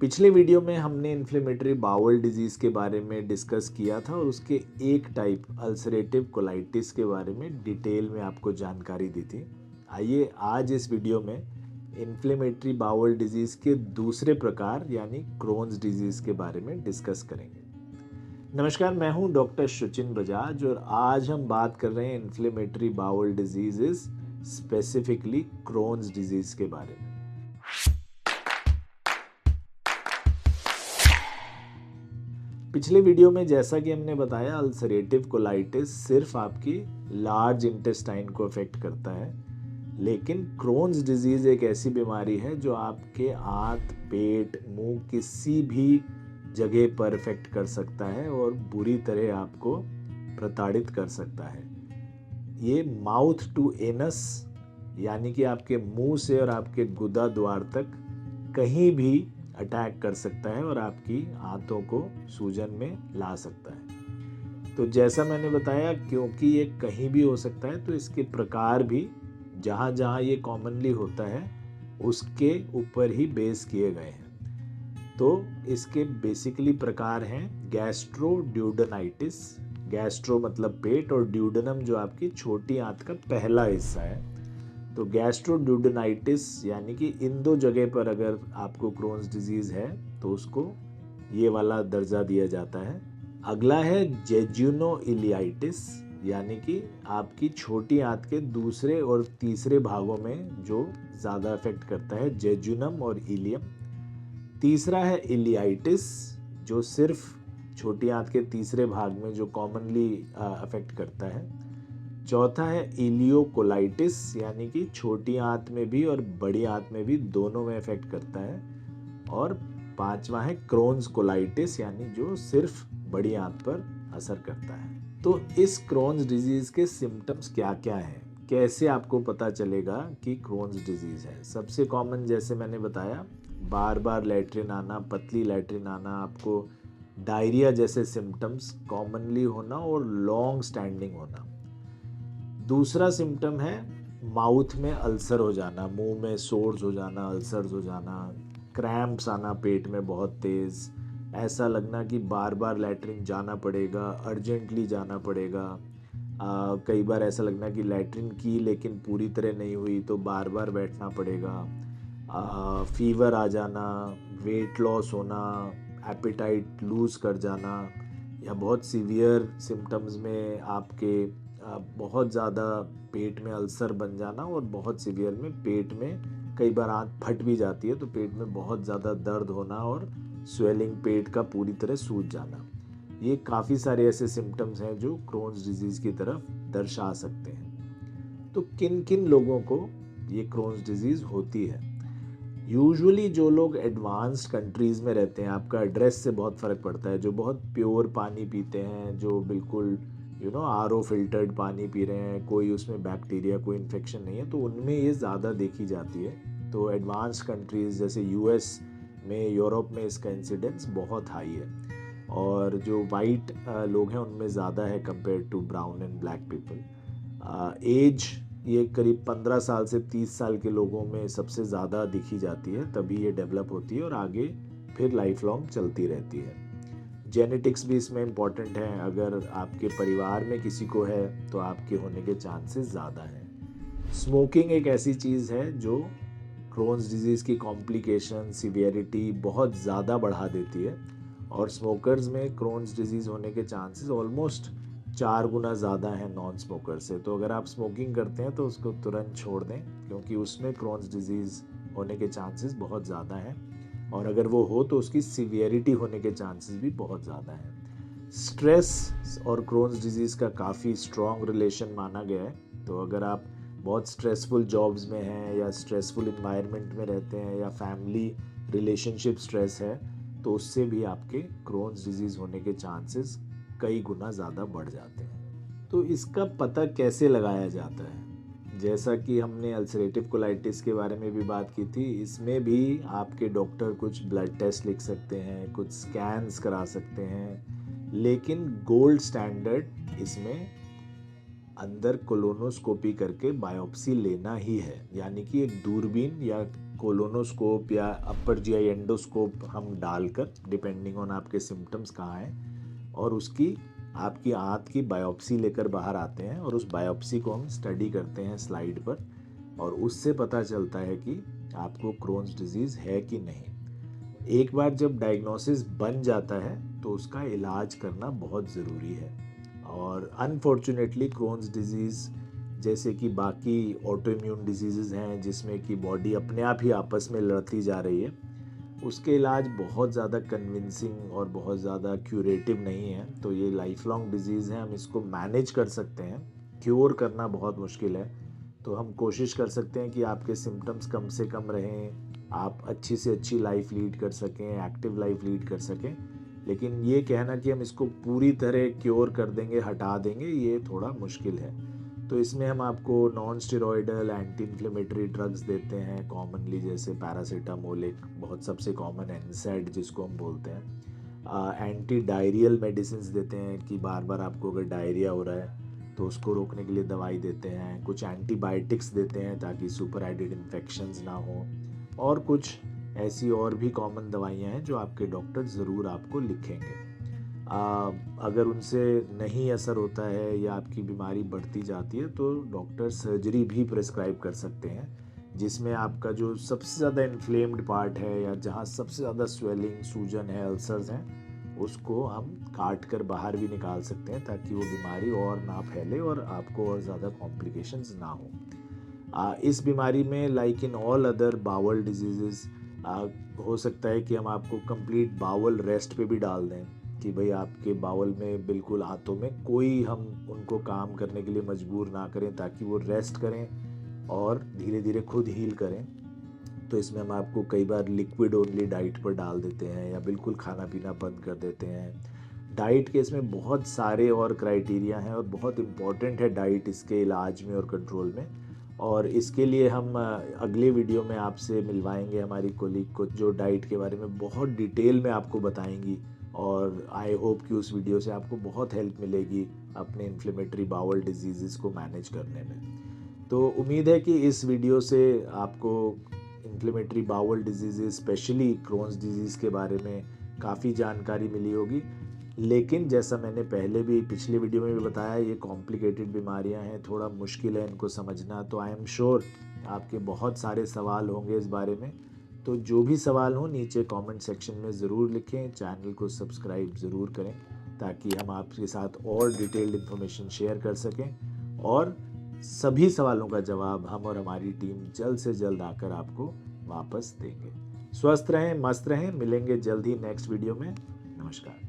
पिछले वीडियो में हमने इन्फ्लेमेटरी बाउल डिजीज़ के बारे में डिस्कस किया था और उसके एक टाइप अल्सरेटिव कोलाइटिस के बारे में डिटेल में आपको जानकारी दी थी। आइए आज इस वीडियो में इन्फ्लेमेटरी बाउल डिजीज़ के दूसरे प्रकार यानी क्रोन्स डिजीज़ के बारे में डिस्कस करेंगे। नमस्कार, मैं हूं डॉक्टर शुचिन बजाज और आज हम बात कर रहे हैं inflammatory bowel disease specifically Crohn's disease के बारे में। पिछले वीडियो में जैसा कि हमने बताया, अल्सरेटिव कोलाइटिस सिर्फ आपकी लार्ज इंटेस्टाइन को अफेक्ट करता है, लेकिन क्रोन्स डिजीज़ एक ऐसी बीमारी है जो आपके आंत, पेट, मुंह किसी भी जगह पर अफेक्ट कर सकता है और बुरी तरह आपको प्रताड़ित कर सकता है। ये माउथ टू एनस यानी कि आपके मुंह से और आपके गुदा द्वार तक कहीं भी अटैक कर सकता है और आपकी आंतों को सूजन में ला सकता है। तो जैसा मैंने बताया, क्योंकि ये कहीं भी हो सकता है तो इसके प्रकार भी जहाँ जहाँ ये कॉमनली होता है उसके ऊपर ही बेस किए गए हैं। तो इसके बेसिकली प्रकार हैं गैस्ट्रोड्यूडेनाइटिस, गैस्ट्रो मतलब पेट और ड्यूडेनम जो आपकी छोटी आंत का पहला हिस्सा है। तो गैस्ट्रोड्यूडेनाइटिस यानी कि इन दो जगह पर अगर आपको क्रोन्स डिजीज़ है तो उसको ये वाला दर्जा दिया जाता है। अगला है जेजुनोइलियाइटिस यानी कि आपकी छोटी आंत के दूसरे और तीसरे भागों में जो ज़्यादा अफेक्ट करता है, जेजुनम और इलियम। तीसरा है इलियाइटिस जो सिर्फ छोटी आंत के तीसरे भाग में जो कॉमनली अफेक्ट करता है। चौथा है इलियोकोलाइटिस यानी कि छोटी आंत में भी और बड़ी आंत में भी दोनों में इफेक्ट करता है। और पांचवा है क्रोन्स कोलाइटिस यानी जो सिर्फ बड़ी आंत पर असर करता है। तो इस क्रोन्स डिजीज के सिम्टम्स क्या क्या हैं, कैसे आपको पता चलेगा कि क्रोन्स डिजीज है? सबसे कॉमन जैसे मैंने बताया, बार बार लैट्रिन आना, पतली लैट्रिन आना, आपको डायरिया जैसे सिम्टम्स कॉमनली होना और लॉन्ग स्टैंडिंग होना। दूसरा सिम्टम है माउथ में अल्सर हो जाना, मुंह में सोर्स हो जाना, अल्सर्स हो जाना, क्रैम्प्स आना पेट में बहुत तेज़, ऐसा लगना कि बार बार लैट्रिन जाना पड़ेगा, अर्जेंटली जाना पड़ेगा। कई बार ऐसा लगना कि लैट्रिन की लेकिन पूरी तरह नहीं हुई तो बार बार बैठना पड़ेगा। फीवर आ जाना, वेट लॉस होना, एपेटाइट लूज़ कर जाना, या बहुत सीवियर सिम्टम्स में आपके बहुत ज़्यादा पेट में अल्सर बन जाना और बहुत सीवियर में पेट में कई बार आंत फट भी जाती है तो पेट में बहुत ज़्यादा दर्द होना और स्वेलिंग पेट का पूरी तरह सूज जाना। ये काफ़ी सारे ऐसे सिम्टम्स हैं जो क्रोन्स डिजीज़ की तरफ दर्शा सकते हैं। तो किन किन लोगों को ये क्रोन्स डिजीज़ होती है? यूजुअली जो लोग एडवांस्ड कंट्रीज़ में रहते हैं, आपका एड्रेस से बहुत फ़र्क पड़ता है, जो बहुत प्योर पानी पीते हैं, जो बिल्कुल आरओ फिल्टर्ड पानी पी रहे हैं, कोई उसमें बैक्टीरिया कोई इन्फेक्शन नहीं है, तो उनमें ये ज़्यादा देखी जाती है। तो एडवांस्ड कंट्रीज़ जैसे यूएस में, यूरोप में इसका इंसिडेंस बहुत हाई है और जो वाइट लोग हैं उनमें ज़्यादा है compare to brown and black people. Age ये करीब 15 साल से 30 साल के लोगों में सबसे ज़्यादा दिखी जाती है, तभी ये डेवलप होती है और आगे फिर लाइफ लॉन्ग चलती रहती है। जेनेटिक्स भी इसमें इम्पॉर्टेंट है, अगर आपके परिवार में किसी को है तो आपके होने के चांसेस ज़्यादा हैं। स्मोकिंग एक ऐसी चीज़ है जो क्रोन्स डिजीज़ की कॉम्प्लिकेशन, सीवियरिटी बहुत ज़्यादा बढ़ा देती है और स्मोकर्स में क्रोन्स डिजीज़ होने के चांसेस ऑलमोस्ट 4 गुना ज़्यादा है नॉन स्मोकर से। तो अगर आप स्मोकिंग करते हैं तो उसको तुरंत छोड़ दें, क्योंकि उसमें क्रोन्स डिजीज़ होने के चांसेस बहुत ज़्यादा हैं और अगर वो हो तो उसकी सीवियरिटी होने के चांसेस भी बहुत ज़्यादा हैं। स्ट्रेस और क्रोन्स डिजीज़ का काफ़ी स्ट्रॉन्ग रिलेशन माना गया है। तो अगर आप बहुत स्ट्रेसफुल जॉब्स में हैं या स्ट्रेसफुल इन्वायरमेंट में रहते हैं या फैमिली रिलेशनशिप स्ट्रेस है तो उससे भी आपके क्रोन्स डिजीज़ होने के चांसेस कई गुना ज़्यादा बढ़ जाते हैं। तो इसका पता कैसे लगाया जाता है? जैसा कि हमने अल्सरेटिव कोलाइटिस के बारे में भी बात की थी, इसमें भी आपके डॉक्टर कुछ ब्लड टेस्ट लिख सकते हैं, कुछ स्कैन्स करा सकते हैं, लेकिन गोल्ड स्टैंडर्ड इसमें अंदर कोलोनोस्कोपी करके बायोप्सी लेना ही है, यानी कि एक दूरबीन या कोलोनोस्कोप या अपर जीआई एंडोस्कोप हम डालकर, डिपेंडिंग ऑन आपके सिम्टम्स कहाँ हैं, और उसकी आपकी आंत की बायोप्सी लेकर बाहर आते हैं और उस बायोप्सी को हम स्टडी करते हैं स्लाइड पर, और उससे पता चलता है कि आपको क्रोन्स डिजीज़ है कि नहीं। एक बार जब डायग्नोसिस बन जाता है तो उसका इलाज करना बहुत ज़रूरी है। और अनफॉर्चुनेटली क्रोन्स डिजीज़ जैसे कि बाकी ऑटो इम्यून डिजीज़ हैं जिसमें कि बॉडी अपने आप ही आपस में लड़ती जा रही है, उसके इलाज बहुत ज़्यादा कन्विंसिंग और बहुत ज़्यादा क्यूरेटिव नहीं है। तो ये लाइफ लॉन्ग डिजीज़ है, हम इसको मैनेज कर सकते हैं, क्योर करना बहुत मुश्किल है। तो हम कोशिश कर सकते हैं कि आपके सिम्टम्स कम से कम रहें, आप अच्छी से अच्छी लाइफ लीड कर सकें, एक्टिव लाइफ लीड कर सकें। लेकिन ये कहना कि हम इसको पूरी तरह क्योर कर देंगे, हटा देंगे, ये थोड़ा मुश्किल है। तो इसमें हम आपको non steroidal anti inflammatory drugs देते हैं कॉमनली, जैसे पैरासीटामोल एक बहुत सबसे कॉमन एनसैड जिसको हम बोलते हैं। एंटी डायरियल मेडिसिन देते हैं कि बार बार आपको अगर डायरिया हो रहा है तो उसको रोकने के लिए दवाई देते हैं। कुछ एंटीबायोटिक्स देते हैं ताकि सुपर एडेड इन्फेक्शंस ना हो, और कुछ ऐसी और भी कॉमन दवाइयाँ हैं जो आपके डॉक्टर ज़रूर आपको लिखेंगे। अगर उनसे नहीं असर होता है या आपकी बीमारी बढ़ती जाती है तो डॉक्टर सर्जरी भी प्रेस्क्राइब कर सकते हैं, जिसमें आपका जो सबसे ज़्यादा इन्फ्लेम्ड पार्ट है या जहाँ सबसे ज़्यादा स्वेलिंग, सूजन है, अल्सर्स हैं, उसको हम काट कर बाहर भी निकाल सकते हैं ताकि वो बीमारी और ना फैले और आपको और ज़्यादा कॉम्प्लिकेशंस ना हो। इस बीमारी में like in all other bowel disease हो सकता है कि हम आपको कंप्लीट बावल रेस्ट पे भी डाल दें, कि भाई आपके बावल में बिल्कुल हाथों में कोई हम उनको काम करने के लिए मजबूर ना करें ताकि वो रेस्ट करें और धीरे धीरे खुद हील करें। तो इसमें हम आपको कई बार लिक्विड ओनली डाइट पर डाल देते हैं या बिल्कुल खाना पीना बंद कर देते हैं। डाइट के इसमें बहुत सारे और क्राइटेरिया हैं और बहुत इम्पॉर्टेंट है डाइट इसके इलाज में और कंट्रोल में। और इसके लिए हम अगले वीडियो में आपसे मिलवाएंगे हमारी कोलीग को, जो डाइट के बारे में बहुत डिटेल में आपको बताएंगी, और आई होप कि उस वीडियो से आपको बहुत हेल्प मिलेगी अपने इन्फ्लेमेटरी बाउल डिजीज़ को मैनेज करने में। तो उम्मीद है कि इस वीडियो से आपको inflammatory bowel disease specially Crohn's disease के बारे में काफ़ी जानकारी मिली होगी। लेकिन जैसा मैंने पहले भी पिछले वीडियो में भी बताया, ये कॉम्प्लिकेटेड बीमारियां हैं, थोड़ा मुश्किल है इनको समझना। तो आई एम श्योर आपके बहुत सारे सवाल होंगे इस बारे में। तो जो भी सवाल हो नीचे कमेंट सेक्शन में ज़रूर लिखें, चैनल को सब्सक्राइब ज़रूर करें ताकि हम आपके साथ और डिटेल्ड इन्फॉर्मेशन शेयर कर सकें, और सभी सवालों का जवाब हम और हमारी टीम जल्द से जल्द आकर आपको वापस देंगे। स्वस्थ रहें, मस्त रहें, मिलेंगे जल्द ही नेक्स्ट वीडियो में। नमस्कार।